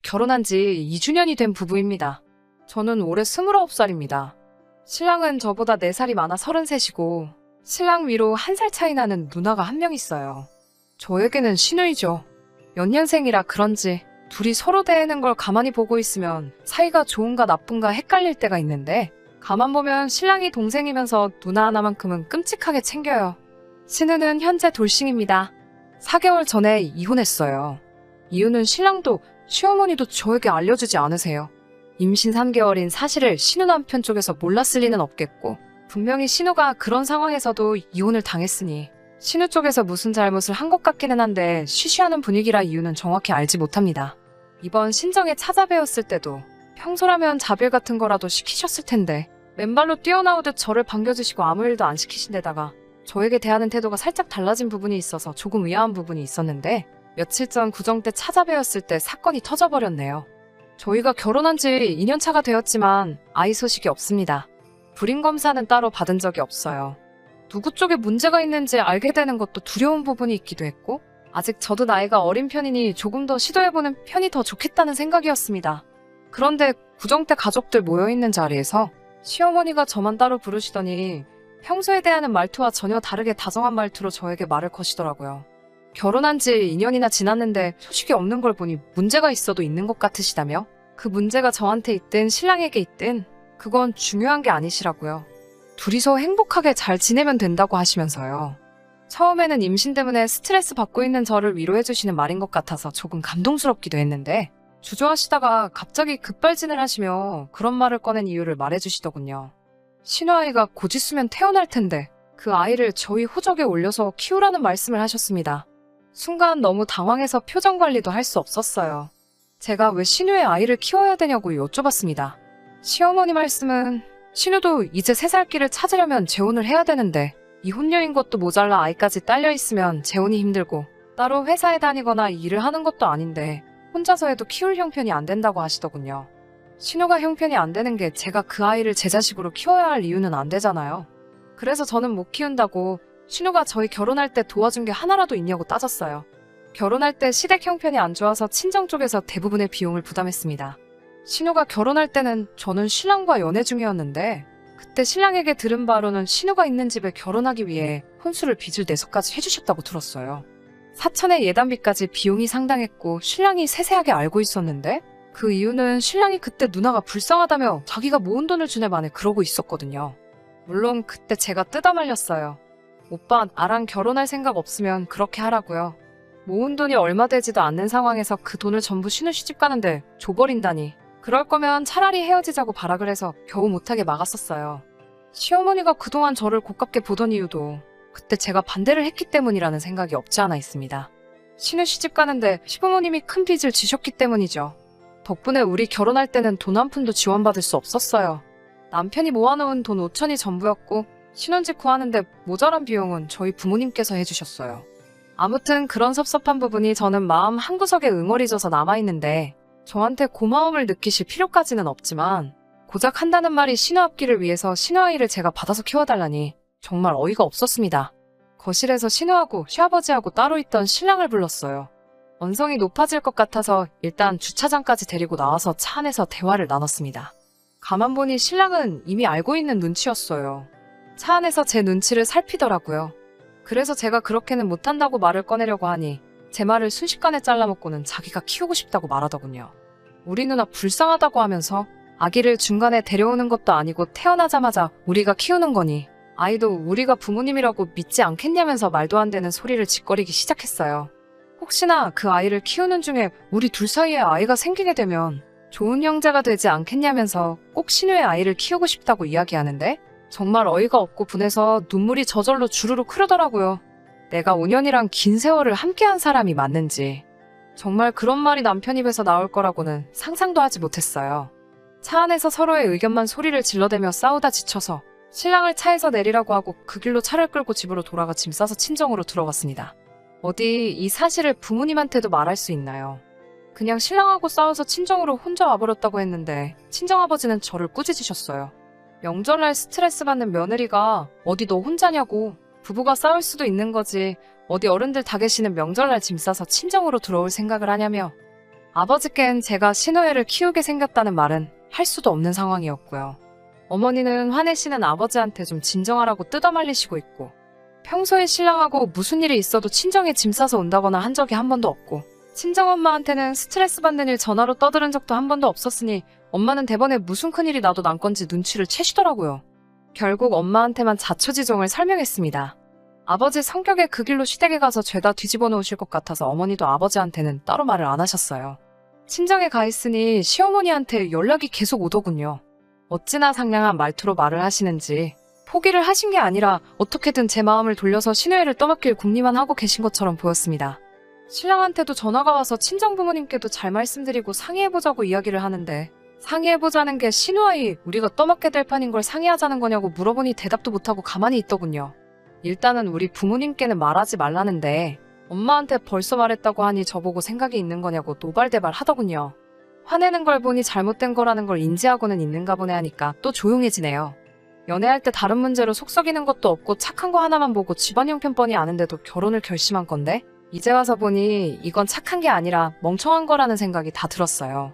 결혼한 지 2주년이 된 부부입니다. 저는 올해 29살입니다. 신랑은 저보다 4살이 많아 33이고 신랑 위로 1살 차이 나는 누나가 한 명 있어요. 저에게는 시누이죠. 연년생이라 그런지 둘이 서로 대하는 걸 가만히 보고 있으면 사이가 좋은가 나쁜가 헷갈릴 때가 있는데 가만 보면 신랑이 동생이면서 누나 하나만큼은 끔찍하게 챙겨요. 신우는 현재 돌싱입니다. 4개월 전에 이혼했어요. 이유는 신랑도 시어머니도 저에게 알려주지 않으세요. 임신 3개월인 사실을 신우 남편 쪽에서 몰랐을 리는 없겠고 분명히 신우가 그런 상황에서도 이혼을 당했으니 신우 쪽에서 무슨 잘못을 한 것 같기는 한데 쉬쉬하는 분위기라 이유는 정확히 알지 못합니다. 이번 신정에 찾아뵈었을 때도 평소라면 자빌 같은 거라도 시키셨을 텐데 맨발로 뛰어나오듯 저를 반겨주시고 아무 일도 안 시키신 데다가 저에게 대하는 태도가 살짝 달라진 부분이 있어서 조금 의아한 부분이 있었는데 며칠 전 구정 때 찾아뵈었을 때 사건이 터져버렸네요. 저희가 결혼한 지 2년차가 되었지만 아이 소식이 없습니다. 불임검사는 따로 받은 적이 없어요. 누구 쪽에 문제가 있는지 알게 되는 것도 두려운 부분이 있기도 했고 아직 저도 나이가 어린 편이니 조금 더 시도해보는 편이 더 좋겠다는 생각이었습니다. 그런데 구정 때 가족들 모여있는 자리에서 시어머니가 저만 따로 부르시더니 평소에 대하는 말투와 전혀 다르게 다정한 말투로 저에게 말을 거시더라고요. 결혼한 지 2년이나 지났는데 소식이 없는 걸 보니 문제가 있어도 있는 것 같으시다며 그 문제가 저한테 있든 신랑에게 있든 그건 중요한 게 아니시라고요. 둘이서 행복하게 잘 지내면 된다고 하시면서요. 처음에는 임신 때문에 스트레스 받고 있는 저를 위로해주시는 말인 것 같아서 조금 감동스럽기도 했는데 주저하시다가 갑자기 급발진을 하시며 그런 말을 꺼낸 이유를 말해주시더군요. 신우아이가 곧 있으면 태어날 텐데 그 아이를 저희 호적에 올려서 키우라는 말씀을 하셨습니다. 순간 너무 당황해서 표정 관리도 할 수 없었어요. 제가 왜 신우의 아이를 키워야 되냐고 여쭤봤습니다. 시어머니 말씀은 신우도 이제 3살 길을 찾으려면 재혼을 해야 되는데 이혼녀인 것도 모자라 아이까지 딸려 있으면 재혼이 힘들고 따로 회사에 다니거나 일을 하는 것도 아닌데 혼자서 해도 키울 형편이 안 된다고 하시더군요. 신우가 형편이 안 되는 게 제가 그 아이를 제 자식으로 키워야 할 이유는 안 되잖아요. 그래서 저는 못 키운다고 신우가 저희 결혼할 때 도와준 게 하나라도 있냐고 따졌어요. 결혼할 때 시댁 형편이 안 좋아서 친정 쪽에서 대부분의 비용을 부담했습니다. 신우가 결혼할 때는 저는 신랑과 연애 중이었는데 그때 신랑에게 들은 바로는 신우가 있는 집에 결혼하기 위해 혼수를 빚을 내서까지 해주셨다고 들었어요. 사천의 예단비까지 비용이 상당했고 신랑이 세세하게 알고 있었는데 그 이유는 신랑이 그때 누나가 불쌍하다며 자기가 모은 돈을 주네 만에 그러고 있었거든요. 물론 그때 제가 뜯어 말렸어요. 오빠 나랑 결혼할 생각 없으면 그렇게 하라고요. 모은 돈이 얼마 되지도 않는 상황에서 그 돈을 전부 신우 시집 가는데 줘버린다니. 그럴 거면 차라리 헤어지자고 발악을 해서 겨우 못하게 막았었어요. 시어머니가 그동안 저를 고깝게 보던 이유도 그때 제가 반대를 했기 때문이라는 생각이 없지 않아 있습니다. 신우 시집 가는데 시부모님이 큰 빚을 지셨기 때문이죠. 덕분에 우리 결혼할 때는 돈 한 푼도 지원받을 수 없었어요. 남편이 모아놓은 돈 5천이 전부였고 신혼집 구하는데 모자란 비용은 저희 부모님께서 해주셨어요. 아무튼 그런 섭섭한 부분이 저는 마음 한구석에 응어리져서 남아있는데 저한테 고마움을 느끼실 필요까지는 없지만 고작 한다는 말이 신우 앞길을 위해서 신우아이를 제가 받아서 키워달라니 정말 어이가 없었습니다. 거실에서 신우하고 시아버지하고 따로 있던 신랑을 불렀어요. 언성이 높아질 것 같아서 일단 주차장까지 데리고 나와서 차 안에서 대화를 나눴습니다. 가만 보니 신랑은 이미 알고 있는 눈치였어요. 차 안에서 제 눈치를 살피더라고요. 그래서 제가 그렇게는 못한다고 말을 꺼내려고 하니 제 말을 순식간에 잘라먹고는 자기가 키우고 싶다고 말하더군요. 우리 누나 불쌍하다고 하면서 아기를 중간에 데려오는 것도 아니고 태어나자마자 우리가 키우는 거니 아이도 우리가 부모님이라고 믿지 않겠냐면서 말도 안 되는 소리를 짓거리기 시작했어요. 혹시나 그 아이를 키우는 중에 우리 둘 사이에 아이가 생기게 되면 좋은 형제가 되지 않겠냐면서 꼭 신우의 아이를 키우고 싶다고 이야기하는데 정말 어이가 없고 분해서 눈물이 저절로 주르륵 흐르더라고요. 내가 5년이란 긴 세월을 함께한 사람이 맞는지 정말 그런 말이 남편 입에서 나올 거라고는 상상도 하지 못했어요. 차 안에서 서로의 의견만 소리를 질러대며 싸우다 지쳐서 신랑을 차에서 내리라고 하고 그 길로 차를 끌고 집으로 돌아가 짐 싸서 친정으로 들어갔습니다. 어디 이 사실을 부모님한테도 말할 수 있나요? 그냥 신랑하고 싸워서 친정으로 혼자 와버렸다고 했는데 친정아버지는 저를 꾸짖으셨어요. 명절날 스트레스 받는 며느리가 어디 너 혼자냐고. 부부가 싸울 수도 있는 거지. 어디 어른들 다 계시는 명절날 짐 싸서 친정으로 들어올 생각을 하냐며. 아버지께는 제가 신우애를 키우게 생겼다는 말은 할 수도 없는 상황이었고요. 어머니는 화내시는 아버지한테 좀 진정하라고 뜯어말리시고 있고, 평소에 신랑하고 무슨 일이 있어도 친정에 짐 싸서 온다거나 한 적이 한 번도 없고, 친정엄마한테는 스트레스 받는 일 전화로 떠들은 적도 한 번도 없었으니 엄마는 대번에 무슨 큰일이 나도 난 건지 눈치를 채시더라고요. 결국 엄마한테만 자초지종을 설명했습니다. 아버지 성격에 그 길로 시댁에 가서 죄다 뒤집어 놓으실 것 같아서 어머니도 아버지한테는 따로 말을 안 하셨어요. 친정에 가 있으니 시어머니한테 연락이 계속 오더군요. 어찌나 상냥한 말투로 말을 하시는지 포기를 하신 게 아니라 어떻게든 제 마음을 돌려서 신우애를 떠맡길 궁리만 하고 계신 것처럼 보였습니다. 신랑한테도 전화가 와서 친정부모님께도 잘 말씀드리고 상의해보자고 이야기를 하는데, 상의해보자는 게 신우아이 우리가 떠맡게 될 판인 걸 상의하자는 거냐고 물어보니 대답도 못하고 가만히 있더군요. 일단은 우리 부모님께는 말하지 말라는데 엄마한테 벌써 말했다고 하니 저보고 생각이 있는 거냐고 노발대발 하더군요. 화내는 걸 보니 잘못된 거라는 걸 인지하고는 있는가 보네 하니까 또 조용해지네요. 연애할 때 다른 문제로 속 썩이는 것도 없고 착한 거 하나만 보고 집안 형편뻔히 아는데도 결혼을 결심한 건데, 이제 와서 보니 이건 착한 게 아니라 멍청한 거라는 생각이 다 들었어요.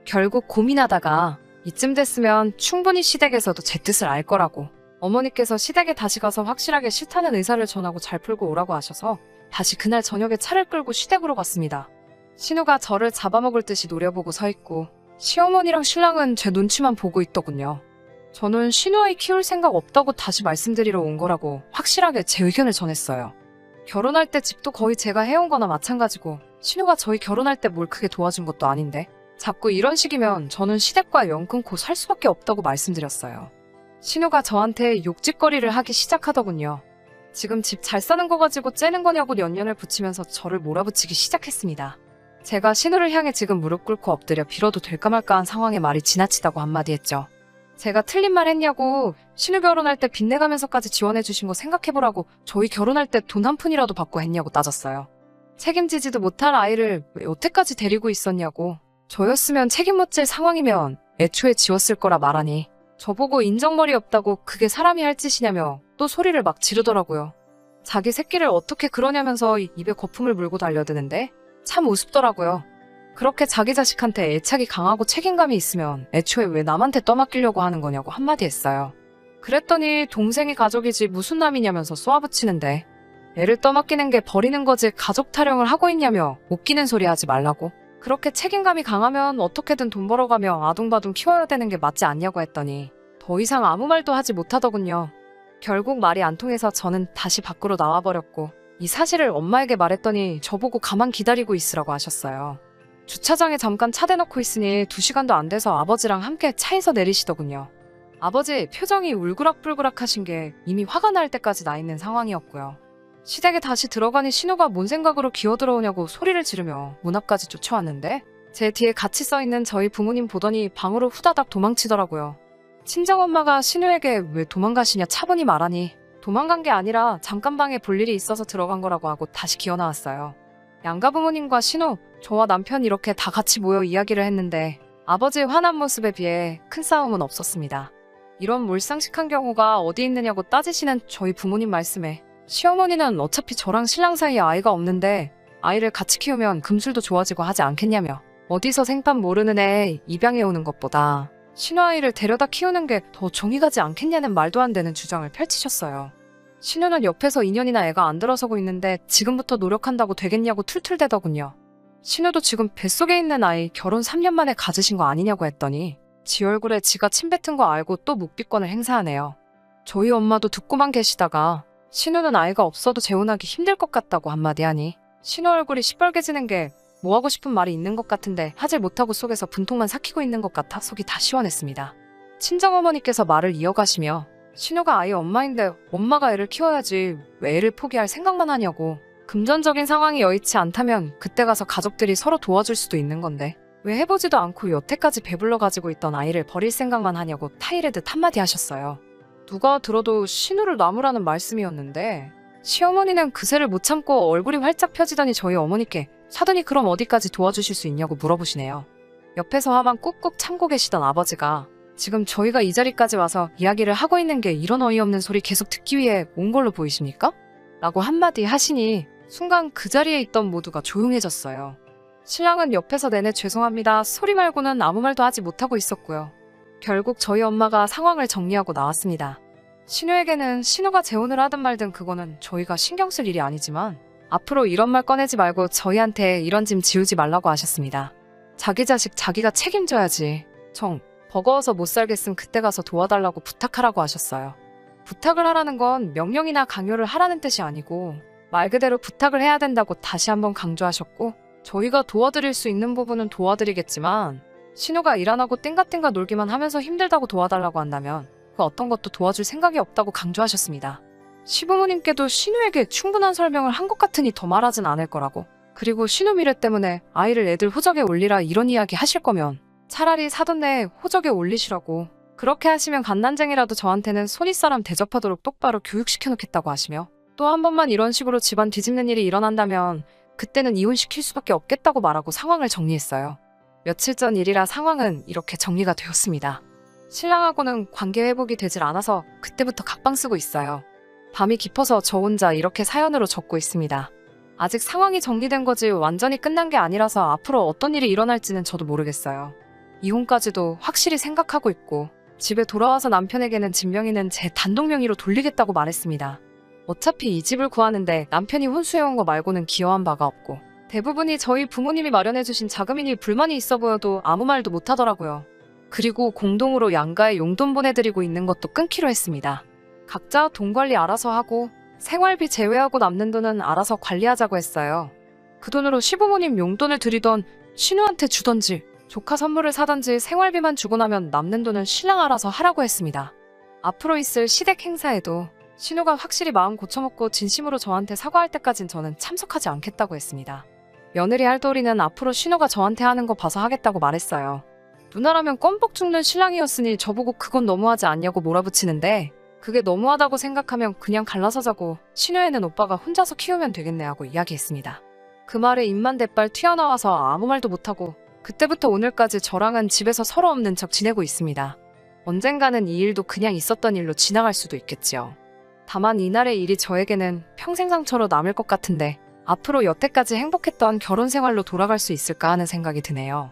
결국 고민하다가 이쯤 됐으면 충분히 시댁에서도 제 뜻을 알 거라고, 어머니께서 시댁에 다시 가서 확실하게 싫다는 의사를 전하고 잘 풀고 오라고 하셔서 다시 그날 저녁에 차를 끌고 시댁으로 갔습니다. 신우가 저를 잡아먹을 듯이 노려보고 서 있고 시어머니랑 신랑은 제 눈치만 보고 있더군요. 저는 신우아이 키울 생각 없다고 다시 말씀드리러 온 거라고 확실하게 제 의견을 전했어요. 결혼할 때 집도 거의 제가 해온 거나 마찬가지고 신우가 저희 결혼할 때 뭘 크게 도와준 것도 아닌데 자꾸 이런 식이면 저는 시댁과 연 끊고 살 수밖에 없다고 말씀드렸어요. 신우가 저한테 욕짓거리를 하기 시작하더군요. 지금 집 잘 사는 거 가지고 째는 거냐고 연연을 붙이면서 저를 몰아붙이기 시작했습니다. 제가 신우를 향해 지금 무릎 꿇고 엎드려 빌어도 될까 말까한 상황에 말이 지나치다고 한마디 했죠. 제가 틀린 말 했냐고, 신우 결혼할 때 빚내가면서까지 지원해주신 거 생각해보라고, 저희 결혼할 때 돈 한 푼이라도 받고 했냐고 따졌어요. 책임지지도 못할 아이를 왜 여태까지 데리고 있었냐고, 저였으면 책임 못 질 상황이면 애초에 지웠을 거라 말하니 저보고 인정머리 없다고 그게 사람이 할 짓이냐며 또 소리를 막 지르더라고요. 자기 새끼를 어떻게 그러냐면서 입에 거품을 물고 달려드는데 참 우습더라고요. 그렇게 자기 자식한테 애착이 강하고 책임감이 있으면 애초에 왜 남한테 떠맡기려고 하는 거냐고 한마디 했어요. 그랬더니 동생이 가족이지 무슨 남이냐면서 쏘아붙이는데, 애를 떠맡기는 게 버리는 거지 가족 타령을 하고 있냐며 웃기는 소리 하지 말라고, 그렇게 책임감이 강하면 어떻게든 돈 벌어가며 아둥바둥 키워야 되는 게 맞지 않냐고 했더니 더 이상 아무 말도 하지 못하더군요. 결국 말이 안 통해서 저는 다시 밖으로 나와버렸고 이 사실을 엄마에게 말했더니 저보고 가만 기다리고 있으라고 하셨어요. 주차장에 잠깐 차 대놓고 있으니 2시간도 안 돼서 아버지랑 함께 차에서 내리시더군요. 아버지 표정이 울그락불그락 하신 게 이미 화가 날 때까지 나 있는 상황이었고요. 시댁에 다시 들어가니 신우가 뭔 생각으로 기어들어오냐고 소리를 지르며 문 앞까지 쫓아왔는데 제 뒤에 같이 써있는 저희 부모님 보더니 방으로 후다닥 도망치더라고요. 친정엄마가 신우에게 왜 도망가시냐 차분히 말하니 도망간 게 아니라 잠깐 방에 볼 일이 있어서 들어간 거라고 하고 다시 기어나왔어요. 양가 부모님과 신우, 저와 남편 이렇게 다 같이 모여 이야기를 했는데 아버지의 화난 모습에 비해 큰 싸움은 없었습니다. 이런 몰상식한 경우가 어디 있느냐고 따지시는 저희 부모님 말씀에 시어머니는 어차피 저랑 신랑 사이에 아이가 없는데 아이를 같이 키우면 금술도 좋아지고 하지 않겠냐며 어디서 생판 모르는 애 입양해 오는 것보다 신우아이를 데려다 키우는 게 더 정이 가지 않겠냐는 말도 안 되는 주장을 펼치셨어요. 신우는 옆에서 2년이나 애가 안 들어서고 있는데 지금부터 노력한다고 되겠냐고 툴툴대더군요. 신우도 지금 뱃속에 있는 아이 결혼 3년 만에 가지신 거 아니냐고 했더니 지 얼굴에 지가 침 뱉은 거 알고 또 묵비권을 행사하네요. 저희 엄마도 듣고만 계시다가 신우는 아이가 없어도 재혼하기 힘들 것 같다고 한마디 하니 신우 얼굴이 시뻘개지는 게 뭐하고 싶은 말이 있는 것 같은데 하질 못하고 속에서 분통만 삭히고 있는 것 같아 속이 다 시원했습니다. 친정어머니께서 말을 이어가시며 신우가 아이 엄마인데 엄마가 애를 키워야지 왜 애를 포기할 생각만 하냐고, 금전적인 상황이 여의치 않다면 그때 가서 가족들이 서로 도와줄 수도 있는 건데 왜 해보지도 않고 여태까지 배불러 가지고 있던 아이를 버릴 생각만 하냐고 타이레듯 한마디 하셨어요. 누가 들어도 신우를 놔무라는 말씀이었는데 시어머니는 그새를 못 참고 얼굴이 활짝 펴지더니 저희 어머니께 사돈이 그럼 어디까지 도와주실 수 있냐고 물어보시네요. 옆에서 화만 꾹꾹 참고 계시던 아버지가 지금 저희가 이 자리까지 와서 이야기를 하고 있는 게 이런 어이없는 소리 계속 듣기 위해 온 걸로 보이십니까? 라고 한마디 하시니 순간 그 자리에 있던 모두가 조용해졌어요. 신랑은 옆에서 내내 죄송합니다 소리 말고는 아무 말도 하지 못하고 있었고요. 결국 저희 엄마가 상황을 정리하고 나왔습니다. 신우에게는 신우가 재혼을 하든 말든 그거는 저희가 신경 쓸 일이 아니지만 앞으로 이런 말 꺼내지 말고 저희한테 이런 짐 지우지 말라고 하셨습니다. 자기 자식 자기가 책임져야지. 정 버거워서 못 살겠음 그때 가서 도와달라고 부탁하라고 하셨어요. 부탁을 하라는 건 명령이나 강요를 하라는 뜻이 아니고 말 그대로 부탁을 해야 된다고 다시 한번 강조하셨고 저희가 도와드릴 수 있는 부분은 도와드리겠지만 신우가 일 안 하고 띵가띵가 놀기만 하면서 힘들다고 도와달라고 한다면 그 어떤 것도 도와줄 생각이 없다고 강조하셨습니다. 시부모님께도 신우에게 충분한 설명을 한 것 같으니 더 말하진 않을 거라고. 그리고 신우 미래 때문에 아이를 애들 호적에 올리라 이런 이야기 하실 거면 차라리 사돈 내에 호적에 올리시라고. 그렇게 하시면 갓난쟁이라도 저한테는 손윗사람 대접하도록 똑바로 교육시켜놓겠다고 하시며 또 한 번만 이런 식으로 집안 뒤집는 일이 일어난다면 그때는 이혼시킬 수밖에 없겠다고 말하고 상황을 정리했어요. 며칠 전 일이라 상황은 이렇게 정리가 되었습니다. 신랑하고는 관계 회복이 되질 않아서 그때부터 각방 쓰고 있어요. 밤이 깊어서 저 혼자 이렇게 사연으로 적고 있습니다. 아직 상황이 정리된 거지 완전히 끝난 게 아니라서 앞으로 어떤 일이 일어날지는 저도 모르겠어요. 이혼까지도 확실히 생각하고 있고 집에 돌아와서 남편에게는 진명이는 제 단독 명의로 돌리겠다고 말했습니다. 어차피 이 집을 구하는데 남편이 혼수해온 거 말고는 기여한 바가 없고 대부분이 저희 부모님이 마련해주신 자금이니 불만이 있어 보여도 아무 말도 못하더라고요. 그리고 공동으로 양가에 용돈 보내드리고 있는 것도 끊기로 했습니다. 각자 돈 관리 알아서 하고 생활비 제외하고 남는 돈은 알아서 관리하자고 했어요. 그 돈으로 시부모님 용돈을 드리던 신우한테 주던지 조카 선물을 사던지 생활비만 주고 나면 남는 돈은 신랑 알아서 하라고 했습니다. 앞으로 있을 시댁 행사에도 신우가 확실히 마음 고쳐먹고 진심으로 저한테 사과할 때까진 저는 참석하지 않겠다고 했습니다. 며느리 할도리는 앞으로 신우가 저한테 하는 거 봐서 하겠다고 말했어요. 누나라면 껌뻑 죽는 신랑이었으니 저보고 그건 너무하지 않냐고 몰아붙이는데 그게 너무하다고 생각하면 그냥 갈라서 자고 신우애는 오빠가 혼자서 키우면 되겠네 하고 이야기했습니다. 그 말에 입만 대빨 튀어나와서 아무 말도 못하고 그때부터 오늘까지 저랑은 집에서 서로 없는 척 지내고 있습니다. 언젠가는 이 일도 그냥 있었던 일로 지나갈 수도 있겠지요. 다만 이날의 일이 저에게는 평생 상처로 남을 것 같은데 앞으로 여태까지 행복했던 결혼 생활로 돌아갈 수 있을까 하는 생각이 드네요.